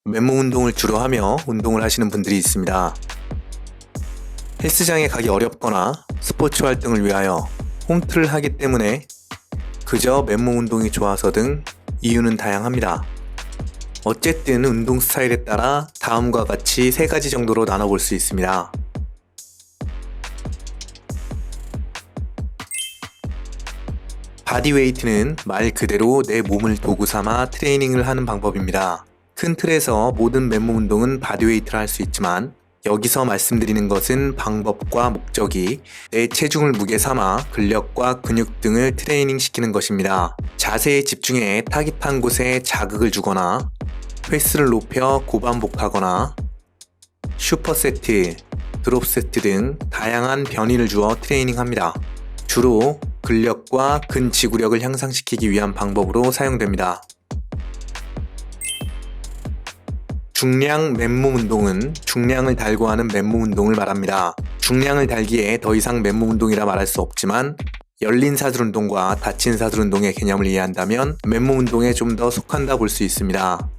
맨몸 운동을 주로 하며 운동을 하시는 분들이 있습니다. 헬스장에 가기 어렵거나 스포츠 활동을 위하여 홈트를 하기 때문에 그저 맨몸 운동이 좋아서 등 이유는 다양합니다. 어쨌든 운동 스타일에 따라 다음과 같이 3가지 정도로 나눠볼 수 있습니다. 바디웨이트는 말 그대로 내 몸을 도구 삼아 트레이닝을 하는 방법입니다. 큰 틀에서 모든 맨몸 운동은 바디웨이트를 할 수 있지만 여기서 말씀드리는 것은 방법과 목적이 내 체중을 무게 삼아 근력과 근육 등을 트레이닝 시키는 것입니다. 자세에 집중해 타깃한 곳에 자극을 주거나 횟수를 높여 고반복하거나 슈퍼세트, 드롭세트 등 다양한 변이를 주어 트레이닝합니다. 주로 근력과 근지구력을 향상시키기 위한 방법으로 사용됩니다. 중량 맨몸 운동은 중량을 달고 하는 맨몸 운동을 말합니다. 중량을 달기에 더 이상 맨몸 운동이라 말할 수 없지만 열린 사슬 운동과 닫힌 사슬 운동의 개념을 이해한다면 맨몸 운동에 좀 더 속한다 볼 수 있습니다.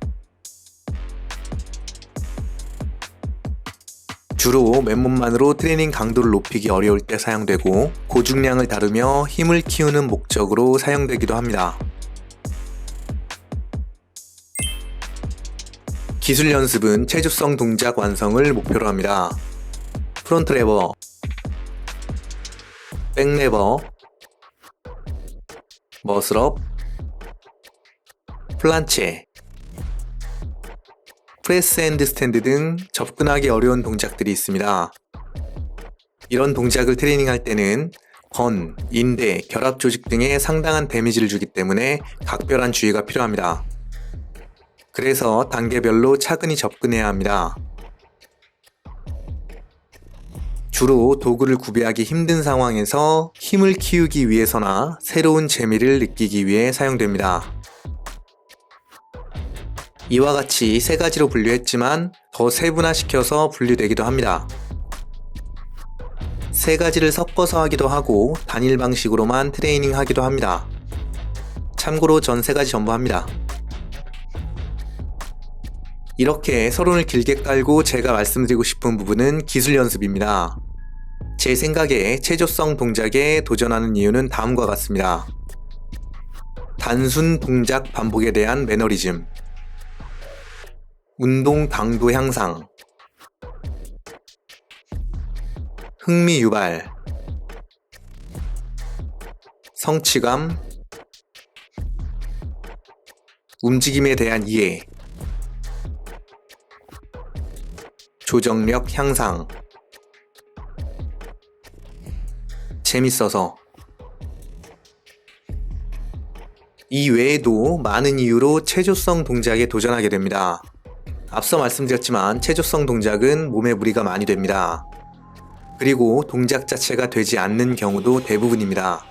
주로 맨몸만으로 트레이닝 강도를 높이기 어려울 때 사용되고 고중량을 다루며 힘을 키우는 목적으로 사용되기도 합니다. 기술 연습은 체조성 동작 완성을 목표로 합니다. 프론트 레버, 백 레버, 머슬업, 플란체, 프레스 핸드 스탠드 등 접근하기 어려운 동작들이 있습니다. 이런 동작을 트레이닝할 때는 건, 인대, 결합 조직 등에 상당한 데미지를 주기 때문에 각별한 주의가 필요합니다. 그래서 단계별로 차근히 접근해야 합니다. 주로 도구를 구비하기 힘든 상황에서 힘을 키우기 위해서나 새로운 재미를 느끼기 위해 사용됩니다. 이와 같이 3가지로 분류했지만 더 세분화시켜서 분류되기도 합니다. 3가지를 섞어서 하기도 하고 단일 방식으로만 트레이닝 하기도 합니다. 참고로 전 3가지 전부 합니다. 이렇게 서론을 길게 깔고 제가 말씀드리고 싶은 부분은 기술 연습입니다. 제 생각에 체조성 동작에 도전하는 이유는 다음과 같습니다. 단순 동작 반복에 대한 매너리즘, 운동 강도 향상, 흥미 유발, 성취감, 움직임에 대한 이해, 조정력 향상, 재밌어서. 이 외에도 많은 이유로 체조성 동작에 도전하게 됩니다. 앞서 말씀드렸지만 체조성 동작은 몸에 무리가 많이 됩니다. 그리고 동작 자체가 되지 않는 경우도 대부분입니다.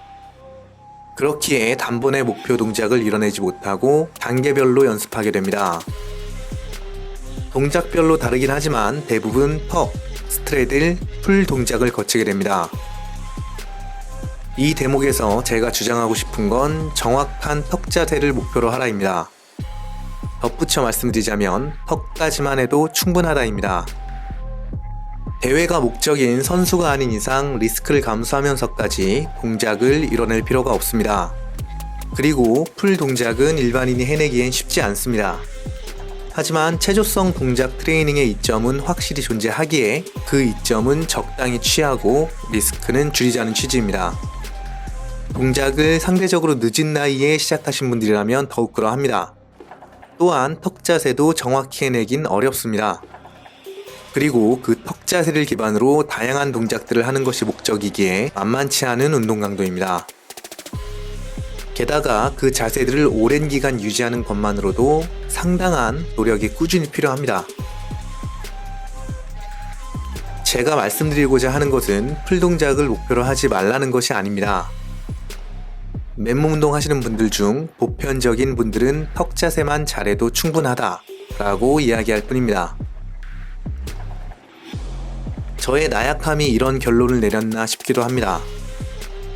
그렇기에 단번에 목표 동작을 이뤄내지 못하고 단계별로 연습하게 됩니다. 동작별로 다르긴 하지만 대부분 턱, 스트레들, 풀 동작을 거치게 됩니다. 이 대목에서 제가 주장하고 싶은 건 정확한 턱 자세를 목표로 하라입니다. 덧붙여 말씀드리자면 턱까지만 해도 충분하다입니다. 대회가 목적인 선수가 아닌 이상 리스크를 감수하면서까지 동작을 이뤄낼 필요가 없습니다. 그리고 풀 동작은 일반인이 해내기엔 쉽지 않습니다. 하지만 체조성 동작 트레이닝의 이점은 확실히 존재하기에 그 이점은 적당히 취하고 리스크는 줄이자는 취지입니다. 동작을 상대적으로 늦은 나이에 시작하신 분들이라면 더욱 그러합니다. 또한 턱 자세도 정확히 해내긴 어렵습니다. 그리고 그 턱 자세를 기반으로 다양한 동작들을 하는 것이 목적이기에 만만치 않은 운동 강도입니다. 게다가 그 자세들을 오랜 기간 유지하는 것만으로도 상당한 노력이 꾸준히 필요합니다. 제가 말씀드리고자 하는 것은 풀 동작을 목표로 하지 말라는 것이 아닙니다. 맨몸 운동 하시는 분들 중 보편적인 분들은 턱 자세만 잘해도 충분하다 라고 이야기할 뿐입니다. 저의 나약함이 이런 결론을 내렸나 싶기도 합니다.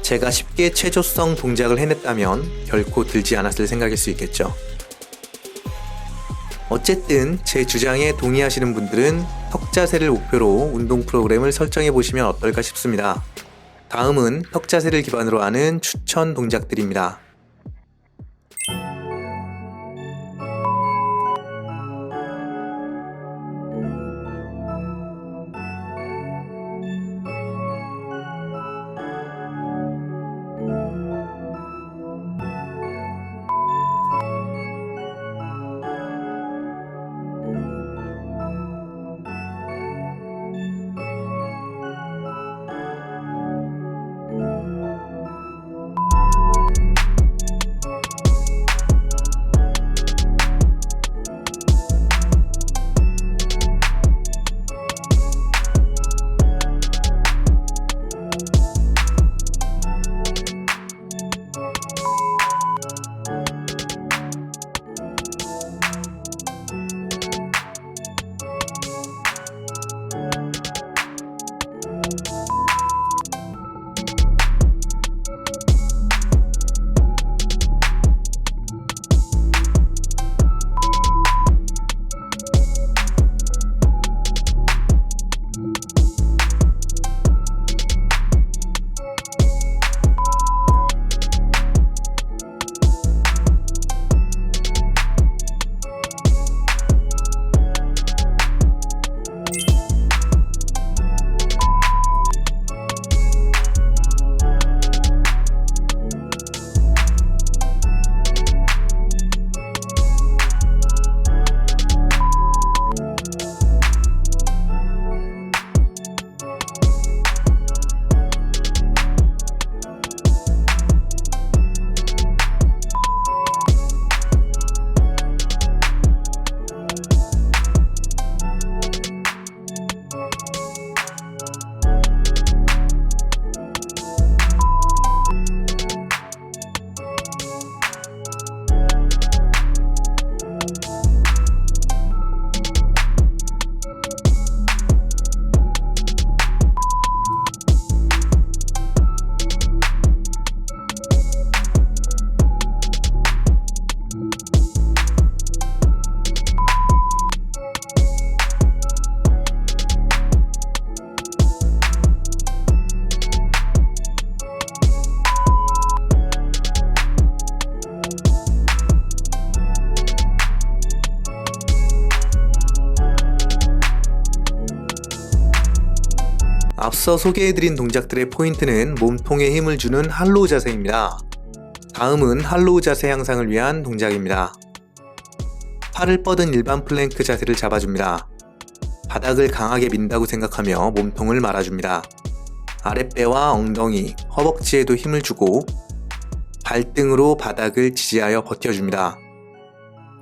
제가 쉽게 체조성 동작을 해냈다면 결코 들지 않았을 생각일 수 있겠죠. 어쨌든 제 주장에 동의하시는 분들은 턱 자세를 목표로 운동 프로그램을 설정해 보시면 어떨까 싶습니다. 다음은 턱 자세를 기반으로 하는 추천 동작들입니다. 앞서 소개해드린 동작들의 포인트는 몸통에 힘을 주는 할로우 자세입니다. 다음은 할로우 자세 향상을 위한 동작입니다. 팔을 뻗은 일반 플랭크 자세를 잡아줍니다. 바닥을 강하게 민다고 생각하며 몸통을 말아줍니다. 아랫배와 엉덩이, 허벅지에도 힘을 주고 발등으로 바닥을 지지하여 버텨줍니다.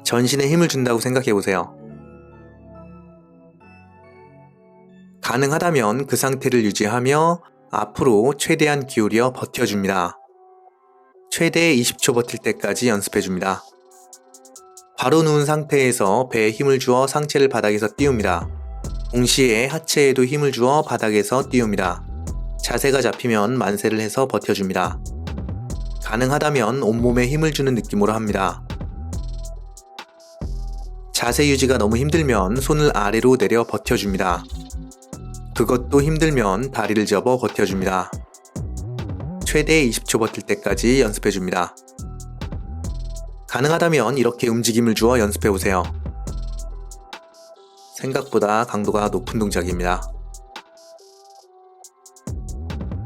전신에 힘을 준다고 생각해보세요. 가능하다면 그 상태를 유지하며 앞으로 최대한 기울여 버텨줍니다. 최대 20초 버틸 때까지 연습해줍니다. 바로 누운 상태에서 배에 힘을 주어 상체를 바닥에서 띄웁니다. 동시에 하체에도 힘을 주어 바닥에서 띄웁니다. 자세가 잡히면 만세를 해서 버텨줍니다. 가능하다면 온몸에 힘을 주는 느낌으로 합니다. 자세 유지가 너무 힘들면 손을 아래로 내려 버텨줍니다. 그것도 힘들면 다리를 접어 버텨줍니다. 최대 20초 버틸 때까지 연습해줍니다. 가능하다면 이렇게 움직임을 주어 연습해보세요. 생각보다 강도가 높은 동작입니다.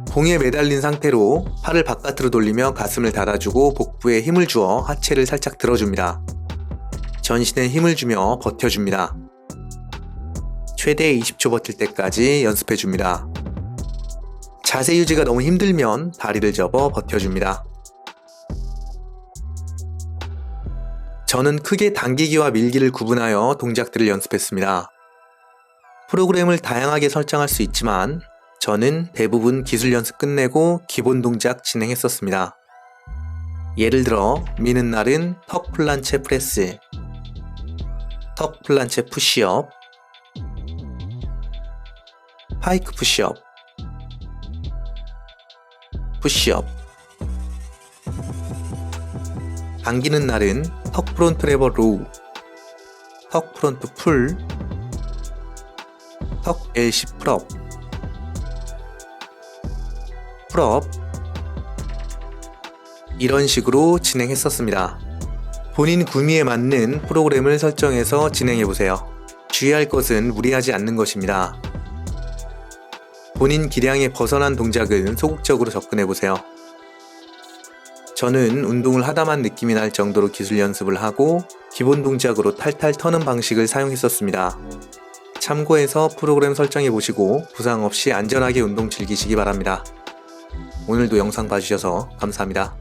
봉에 매달린 상태로 팔을 바깥으로 돌리며 가슴을 닫아주고 복부에 힘을 주어 하체를 살짝 들어줍니다. 전신에 힘을 주며 버텨줍니다. 최대 20초 버틸 때까지 연습해줍니다. 자세 유지가 너무 힘들면 다리를 접어 버텨줍니다. 저는 크게 당기기와 밀기를 구분하여 동작들을 연습했습니다. 프로그램을 다양하게 설정할 수 있지만 저는 대부분 기술 연습 끝내고 기본 동작 진행했었습니다. 예를 들어 미는 날은 턱 플란체 프레스, 턱 플란체 푸시업, 파이크 푸시업, 푸시업. 당기는 날은 턱 프론트 레버 로우, 턱 프론트 풀, 턱 LC 풀업, 풀업, 이런 식으로 진행했었습니다. 본인 구미에 맞는 프로그램을 설정해서 진행해보세요. 주의할 것은 무리하지 않는 것입니다. 본인 기량에 벗어난 동작은 소극적으로 접근해보세요. 저는 운동을 하다만 느낌이 날 정도로 기술 연습을 하고 기본 동작으로 탈탈 터는 방식을 사용했었습니다. 참고해서 프로그램 설정해보시고 부상 없이 안전하게 운동 즐기시기 바랍니다. 오늘도 영상 봐주셔서 감사합니다.